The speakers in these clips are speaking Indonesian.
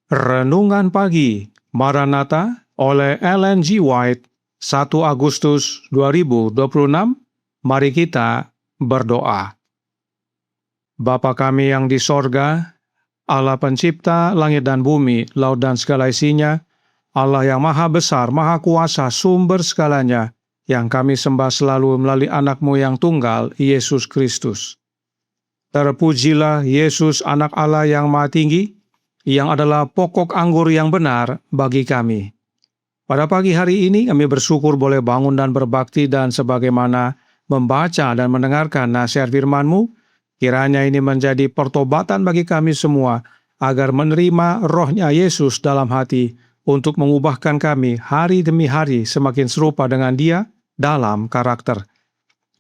Renungan Pagi Maranatha oleh Ellen G. White, 1 Agustus 2026. Mari kita berdoa. Bapa kami yang di sorga, Allah pencipta langit dan bumi, laut dan segala isinya, Allah yang maha besar, maha kuasa, sumber segalanya, yang kami sembah selalu melalui anak-Mu yang tunggal, Yesus Kristus. Terpujilah Yesus, anak Allah yang maha tinggi, yang adalah pokok anggur yang benar bagi kami. Pada pagi hari ini kami bersyukur boleh bangun dan berbakti, dan sebagaimana membaca dan mendengarkan nasihat firman-Mu, kiranya ini menjadi pertobatan bagi kami semua, agar menerima rohnya Yesus dalam hati untuk mengubahkan kami hari demi hari semakin serupa dengan Dia dalam karakter.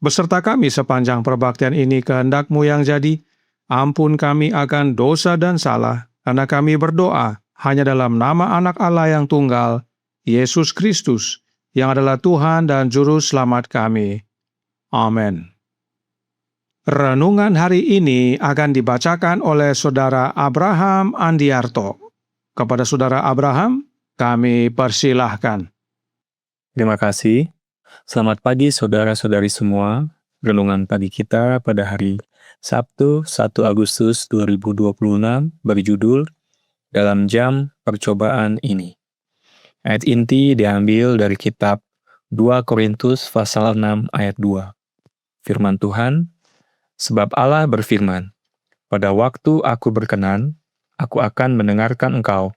Beserta kami sepanjang perbaktian ini, kehendak-Mu yang jadi, ampun kami akan dosa dan salah, karena kami berdoa hanya dalam nama anak Allah yang tunggal, Yesus Kristus, yang adalah Tuhan dan Juru Selamat kami. Amin. Renungan hari ini akan dibacakan oleh Saudara Abraham Andiarto. Kepada Saudara Abraham, kami persilahkan. Terima kasih. Selamat pagi saudara-saudari semua. Renungan pagi kita pada hari Sabtu 1 Agustus 2026 berjudul Dalam Jam Percobaan Ini. Ayat inti diambil dari kitab 2 Korintus pasal 6 ayat 2. Firman Tuhan, sebab Allah berfirman, pada waktu aku berkenan, aku akan mendengarkan engkau,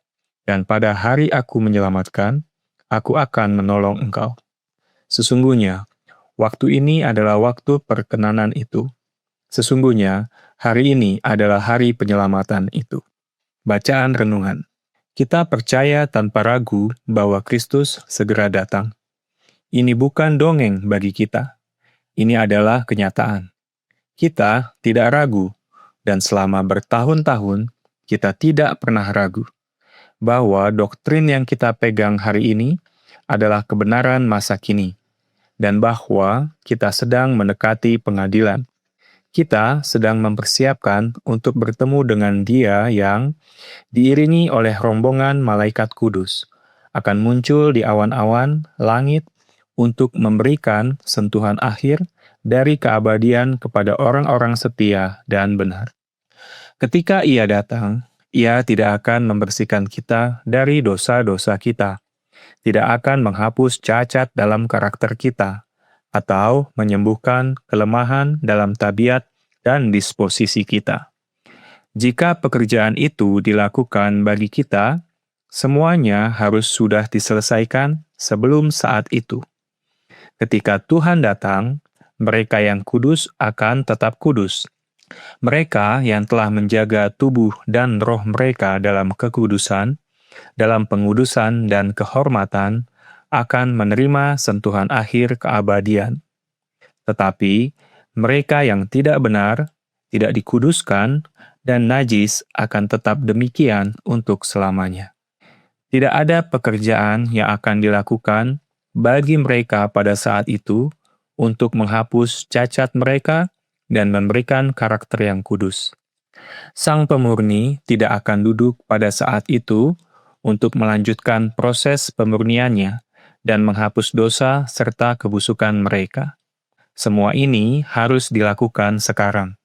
dan pada hari aku menyelamatkan, aku akan menolong engkau. Sesungguhnya, waktu ini adalah waktu perkenanan itu. Sesungguhnya, hari ini adalah hari penyelamatan itu. Bacaan renungan. Kita percaya tanpa ragu bahwa Kristus segera datang. Ini bukan dongeng bagi kita. Ini adalah kenyataan. Kita tidak ragu, dan selama bertahun-tahun, kita tidak pernah ragu bahwa doktrin yang kita pegang hari ini adalah kebenaran masa kini, dan bahwa kita sedang mendekati pengadilan. Kita sedang mempersiapkan untuk bertemu dengan Dia yang, diiringi oleh rombongan malaikat kudus, akan muncul di awan-awan langit untuk memberikan sentuhan akhir dari keabadian kepada orang-orang setia dan benar. Ketika Ia datang, Ia tidak akan membersihkan kita dari dosa-dosa kita, tidak akan menghapus cacat dalam karakter kita, atau menyembuhkan kelemahan dalam tabiat dan disposisi kita. Jika pekerjaan itu dilakukan bagi kita, semuanya harus sudah diselesaikan sebelum saat itu. Ketika Tuhan datang, mereka yang kudus akan tetap kudus. Mereka yang telah menjaga tubuh dan roh mereka dalam kekudusan, dalam pengudusan dan kehormatan, akan menerima sentuhan akhir keabadian. Tetapi mereka yang tidak benar, tidak dikuduskan, dan najis akan tetap demikian untuk selamanya. Tidak ada pekerjaan yang akan dilakukan bagi mereka pada saat itu untuk menghapus cacat mereka dan memberikan karakter yang kudus. Sang Pemurni tidak akan duduk pada saat itu untuk melanjutkan proses pemurniannya dan menghapus dosa serta kebusukan mereka. Semua ini harus dilakukan sekarang,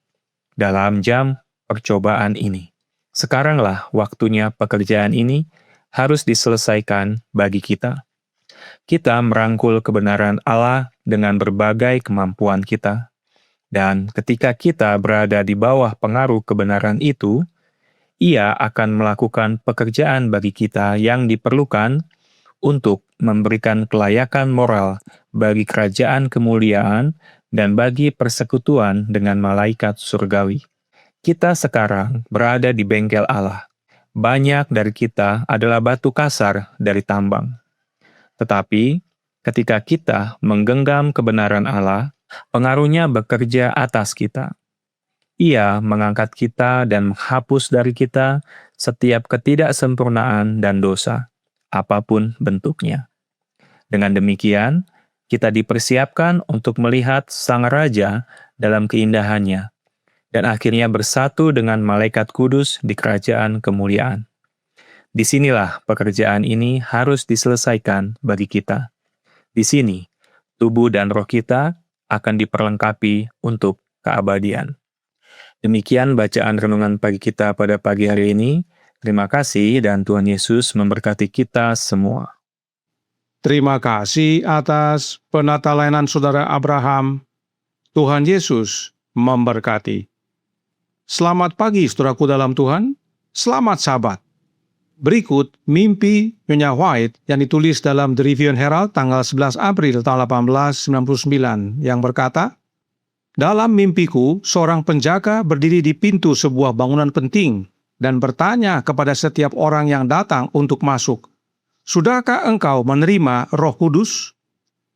dalam jam percobaan ini. Sekaranglah waktunya pekerjaan ini harus diselesaikan bagi kita. Kita merangkul kebenaran Allah dengan berbagai kemampuan kita, dan ketika kita berada di bawah pengaruh kebenaran itu, Ia akan melakukan pekerjaan bagi kita yang diperlukan untuk memberikan kelayakan moral bagi kerajaan kemuliaan dan bagi persekutuan dengan malaikat surgawi. Kita sekarang berada di bengkel Allah. Banyak dari kita adalah batu kasar dari tambang. Tetapi, ketika kita menggenggam kebenaran Allah, pengaruhnya bekerja atas kita. Ia mengangkat kita dan menghapus dari kita setiap ketidaksempurnaan dan dosa, apapun bentuknya. Dengan demikian, kita dipersiapkan untuk melihat Sang Raja dalam keindahannya, dan akhirnya bersatu dengan malaikat kudus di kerajaan kemuliaan. Disinilah pekerjaan ini harus diselesaikan bagi kita. Di sini, tubuh dan roh kita akan diperlengkapi untuk keabadian. Demikian bacaan renungan pagi kita pada pagi hari ini. Terima kasih dan Tuhan Yesus memberkati kita semua. Terima kasih atas penata layanan Saudara Abraham. Tuhan Yesus memberkati. Selamat pagi saudaraku dalam Tuhan. Selamat Sabat. Berikut mimpi Nyonya White yang ditulis dalam The Review and Herald tanggal 11 April tahun 1899 yang berkata, "Dalam mimpiku, seorang penjaga berdiri di pintu sebuah bangunan penting dan bertanya kepada setiap orang yang datang untuk masuk, 'Sudahkah engkau menerima Roh Kudus?'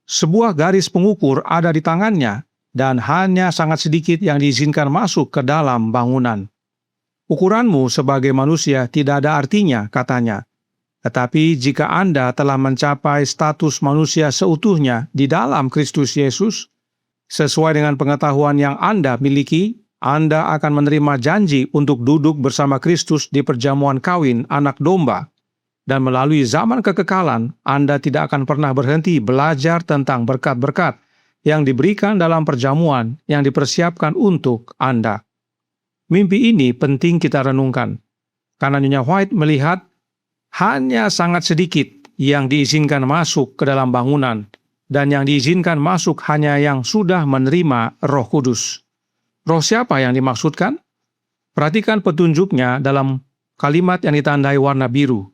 Sebuah garis pengukur ada di tangannya dan hanya sangat sedikit yang diizinkan masuk ke dalam bangunan. 'Ukuranmu sebagai manusia tidak ada artinya,' katanya. 'Tetapi jika Anda telah mencapai status manusia seutuhnya di dalam Kristus Yesus, sesuai dengan pengetahuan yang Anda miliki, Anda akan menerima janji untuk duduk bersama Kristus di perjamuan kawin anak domba. Dan melalui zaman kekekalan, Anda tidak akan pernah berhenti belajar tentang berkat-berkat yang diberikan dalam perjamuan yang dipersiapkan untuk Anda.'" Mimpi ini penting kita renungkan, karena Nyonya White melihat hanya sangat sedikit yang diizinkan masuk ke dalam bangunan, dan yang diizinkan masuk hanya yang sudah menerima Roh Kudus. Roh siapa yang dimaksudkan? Perhatikan petunjuknya dalam kalimat yang ditandai warna biru.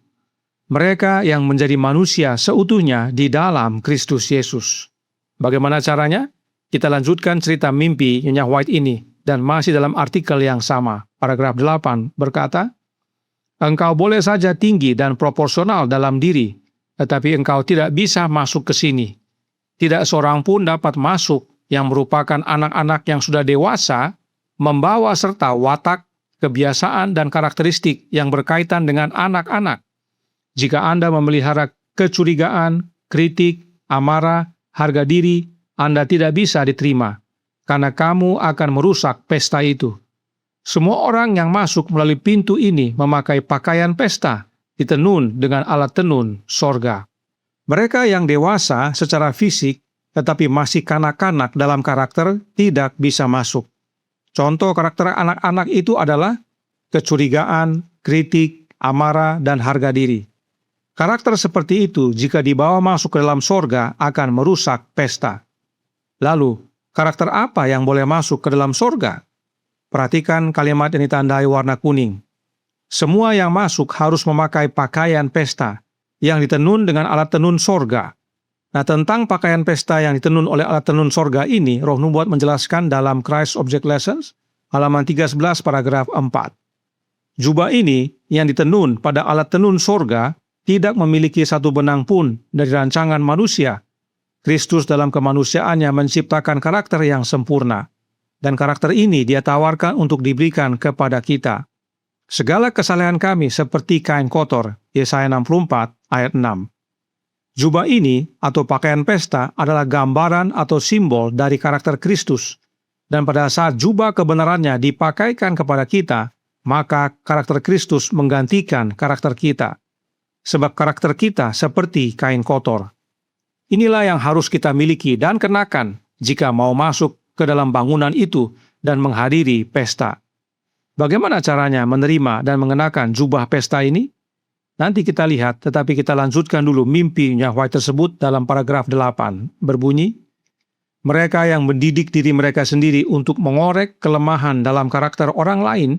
Mereka yang menjadi manusia seutuhnya di dalam Kristus Yesus. Bagaimana caranya? Kita lanjutkan cerita mimpi Nyonya White ini, dan masih dalam artikel yang sama. Paragraf 8 berkata, "Engkau boleh saja tinggi dan proporsional dalam diri, tetapi engkau tidak bisa masuk ke sini. Tidak seorang pun dapat masuk yang merupakan anak-anak yang sudah dewasa, membawa serta watak, kebiasaan, dan karakteristik yang berkaitan dengan anak-anak. Jika Anda memelihara kecurigaan, kritik, amarah, harga diri, Anda tidak bisa diterima, karena kamu akan merusak pesta itu. Semua orang yang masuk melalui pintu ini memakai pakaian pesta, ditenun dengan alat tenun sorga. Mereka yang dewasa secara fisik, tetapi masih kanak-kanak dalam karakter, tidak bisa masuk. Contoh karakter anak-anak itu adalah kecurigaan, kritik, amarah, dan harga diri. Karakter seperti itu jika dibawa masuk ke dalam sorga akan merusak pesta. Lalu, karakter apa yang boleh masuk ke dalam sorga? Perhatikan kalimat yang ditandai warna kuning. Semua yang masuk harus memakai pakaian pesta yang ditenun dengan alat tenun sorga. Nah, tentang pakaian pesta yang ditenun oleh alat tenun sorga ini, Roh Nubuat menjelaskan dalam Christ Object Lessons, halaman 13 paragraf 4. Jubah ini yang ditenun pada alat tenun sorga tidak memiliki satu benang pun dari rancangan manusia. Kristus dalam kemanusiaannya menciptakan karakter yang sempurna, dan karakter ini Dia tawarkan untuk diberikan kepada kita. Segala kesalahan kami seperti kain kotor, Yesaya 64 ayat 6. Jubah ini atau pakaian pesta adalah gambaran atau simbol dari karakter Kristus, dan pada saat jubah kebenarannya dipakaikan kepada kita, maka karakter Kristus menggantikan karakter kita. Sebab karakter kita seperti kain kotor. Inilah yang harus kita miliki dan kenakan jika mau masuk ke dalam bangunan itu dan menghadiri pesta. Bagaimana caranya menerima dan mengenakan jubah pesta ini? Nanti kita lihat, tetapi kita lanjutkan dulu mimpi Nyonya White tersebut dalam paragraf 8. Berbunyi, "Mereka yang mendidik diri mereka sendiri untuk mengorek kelemahan dalam karakter orang lain,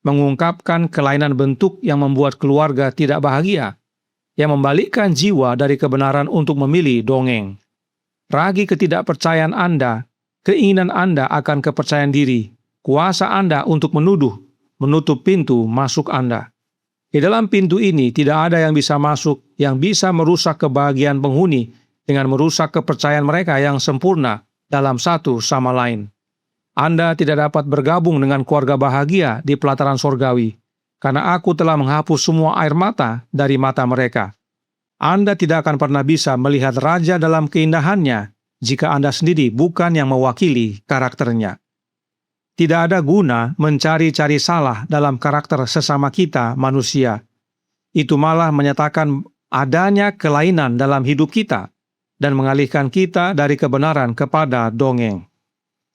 mengungkapkan kelainan bentuk yang membuat keluarga tidak bahagia, yang membalikkan jiwa dari kebenaran untuk memilih dongeng. Ragi ketidakpercayaan Anda, keinginan Anda akan kepercayaan diri, kuasa Anda untuk menuduh, menutup pintu masuk Anda. Di dalam pintu ini tidak ada yang bisa masuk yang bisa merusak kebahagiaan penghuni dengan merusak kepercayaan mereka yang sempurna dalam satu sama lain. Anda tidak dapat bergabung dengan keluarga bahagia di pelataran sorgawi, karena aku telah menghapus semua air mata dari mata mereka. Anda tidak akan pernah bisa melihat raja dalam keindahannya jika Anda sendiri bukan yang mewakili karakternya. Tidak ada guna mencari-cari salah dalam karakter sesama kita manusia. itu malah menyatakan adanya kelainan dalam hidup kita dan mengalihkan kita dari kebenaran kepada dongeng.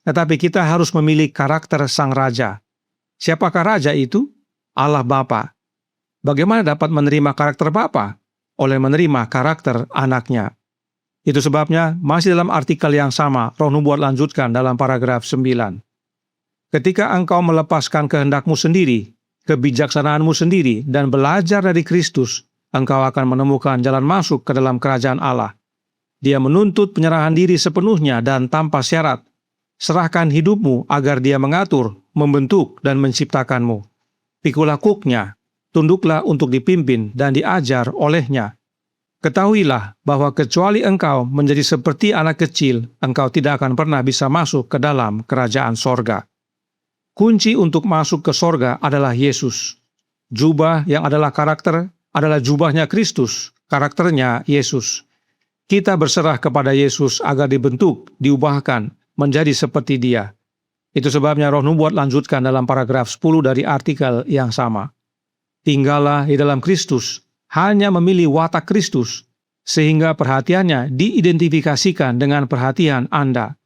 Tetapi kita harus memilih karakter Sang Raja. Siapakah Raja itu? Allah Bapa. Bagaimana dapat menerima karakter Bapa? Oleh menerima karakter anaknya. Itu sebabnya masih dalam artikel yang sama, Roh Nubuat lanjutkan dalam paragraf 9. Ketika engkau melepaskan kehendakmu sendiri, kebijaksanaanmu sendiri, dan belajar dari Kristus, engkau akan menemukan jalan masuk ke dalam kerajaan Allah. Dia menuntut penyerahan diri sepenuhnya dan tanpa syarat. Serahkan hidupmu agar Dia mengatur, membentuk, dan menciptakanmu. Pikulah kuknya, tunduklah untuk dipimpin dan diajar olehnya. Ketahuilah bahwa kecuali engkau menjadi seperti anak kecil, engkau tidak akan pernah bisa masuk ke dalam kerajaan sorga. Kunci untuk masuk ke sorga adalah Yesus. Jubah yang adalah karakter adalah jubahnya Kristus, karakternya Yesus. Kita berserah kepada Yesus agar dibentuk, diubahkan, menjadi seperti Dia. Itu sebabnya Roh Nubuat lanjutkan dalam paragraf 10 dari artikel yang sama. Tinggallah di dalam Kristus, hanya memilih watak Kristus, sehingga perhatiannya diidentifikasikan dengan perhatian Anda.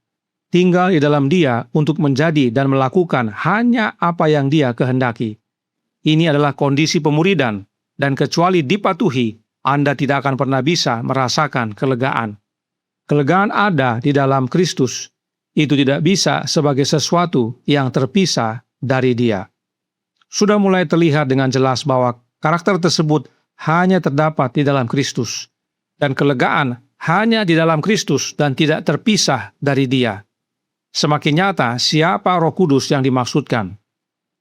Tinggal di dalam Dia untuk menjadi dan melakukan hanya apa yang Dia kehendaki. Ini adalah kondisi pemuridan, dan kecuali dipatuhi, Anda tidak akan pernah bisa merasakan kelegaan. Kelegaan ada di dalam Kristus. Itu tidak bisa sebagai sesuatu yang terpisah dari Dia. Sudah mulai terlihat dengan jelas bahwa karakter tersebut hanya terdapat di dalam Kristus, dan kelegaan hanya di dalam Kristus dan tidak terpisah dari Dia. Semakin nyata siapa Roh Kudus yang dimaksudkan.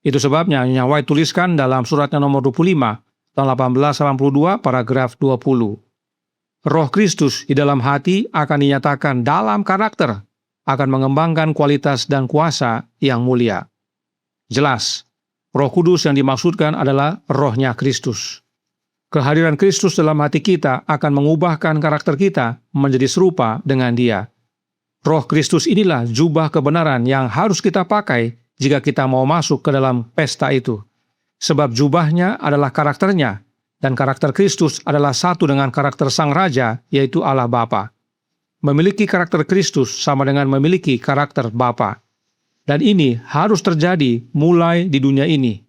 Itu sebabnya Nyonya White tuliskan dalam suratnya nomor 25, tahun 1882, paragraf 20. Roh Kristus di dalam hati akan dinyatakan dalam karakter, akan mengembangkan kualitas dan kuasa yang mulia. Jelas, Roh Kudus yang dimaksudkan adalah rohnya Kristus. Kehadiran Kristus dalam hati kita akan mengubahkan karakter kita menjadi serupa dengan Dia. Roh Kristus inilah jubah kebenaran yang harus kita pakai jika kita mau masuk ke dalam pesta itu. Sebab jubahnya adalah karakternya, dan karakter Kristus adalah satu dengan karakter Sang Raja, yaitu Allah Bapa. Memiliki karakter Kristus sama dengan memiliki karakter Bapa. Dan ini harus terjadi mulai di dunia ini.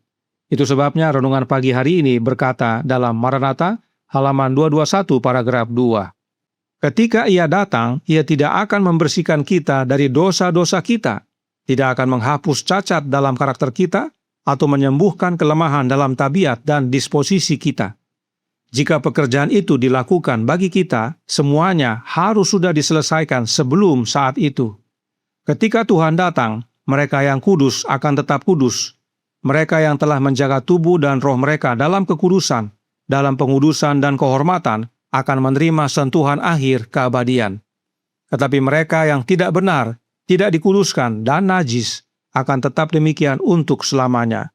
Itu sebabnya renungan pagi hari ini berkata dalam Maranatha, halaman 221 paragraf 2. Ketika Ia datang, Ia tidak akan membersihkan kita dari dosa-dosa kita, tidak akan menghapus cacat dalam karakter kita, atau menyembuhkan kelemahan dalam tabiat dan disposisi kita. Jika pekerjaan itu dilakukan bagi kita, semuanya harus sudah diselesaikan sebelum saat itu. Ketika Tuhan datang, mereka yang kudus akan tetap kudus. Mereka yang telah menjaga tubuh dan roh mereka dalam kekudusan, dalam pengudusan dan kehormatan, akan menerima sentuhan akhir keabadian. Tetapi mereka yang tidak benar, tidak dikuduskan dan najis, akan tetap demikian untuk selamanya.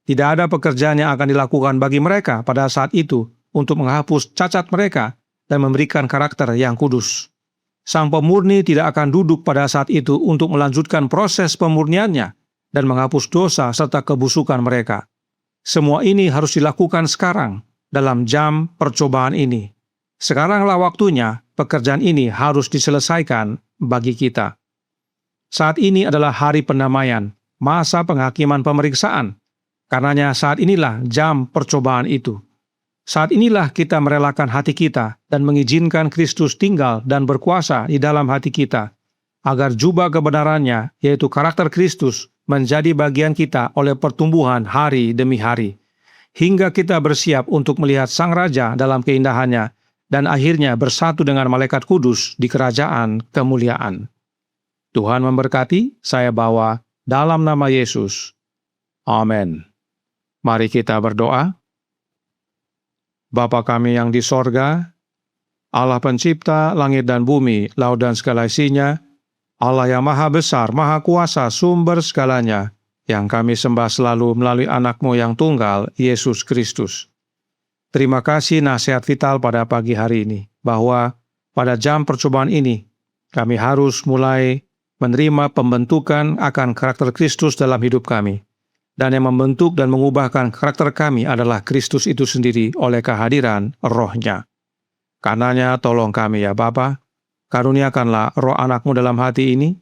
Tidak ada pekerjaan yang akan dilakukan bagi mereka pada saat itu untuk menghapus cacat mereka dan memberikan karakter yang kudus. Sang pemurni tidak akan duduk pada saat itu untuk melanjutkan proses pemurniannya dan menghapus dosa serta kebusukan mereka. Semua ini harus dilakukan sekarang, dalam jam percobaan ini. Sekaranglah waktunya pekerjaan ini harus diselesaikan bagi kita. Saat ini adalah hari pendamaian, masa penghakiman pemeriksaan. Karenanya saat inilah jam percobaan itu. Saat inilah kita merelakan hati kita dan mengizinkan Kristus tinggal dan berkuasa di dalam hati kita, agar jubah kebenarannya, yaitu karakter Kristus, menjadi bagian kita oleh pertumbuhan hari demi hari, hingga kita bersiap untuk melihat Sang Raja dalam keindahannya, dan akhirnya bersatu dengan malaikat kudus di kerajaan kemuliaan. Tuhan memberkati, saya bawa dalam nama Yesus. Amin. Mari kita berdoa. Bapa kami yang di sorga, Allah pencipta langit dan bumi, laut dan segala isinya, Allah yang maha besar, maha kuasa, sumber segalanya, yang kami sembah selalu melalui anak-Mu yang tunggal, Yesus Kristus. Terima kasih nasihat vital pada pagi hari ini, bahwa pada jam percobaan ini, kami harus mulai menerima pembentukan akan karakter Kristus dalam hidup kami. dan yang membentuk dan mengubahkan karakter kami adalah Kristus itu sendiri oleh kehadiran Roh-Nya. Karenanya tolong kami ya Bapa, karuniakanlah Roh Anak-Mu dalam hati ini,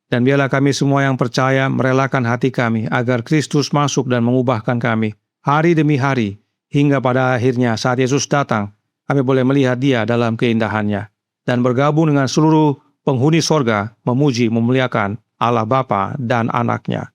dan biarlah kami semua yang percaya merelakan hati kami agar Kristus masuk dan mengubahkan kami hari demi hari, hingga pada akhirnya saat Yesus datang, kami boleh melihat Dia dalam keindahannya, dan bergabung dengan seluruh penghuni sorga, memuji, memuliakan Allah Bapa dan Anak-Nya.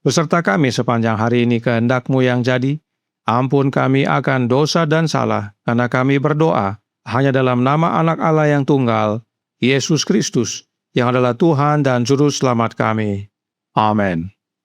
Beserta kami sepanjang hari ini kehendak-Mu yang jadi, ampun kami akan dosa dan salah, karena kami berdoa hanya dalam nama Anak Allah yang tunggal, Yesus Kristus, yang adalah Tuhan dan Juru Selamat kami. Amin.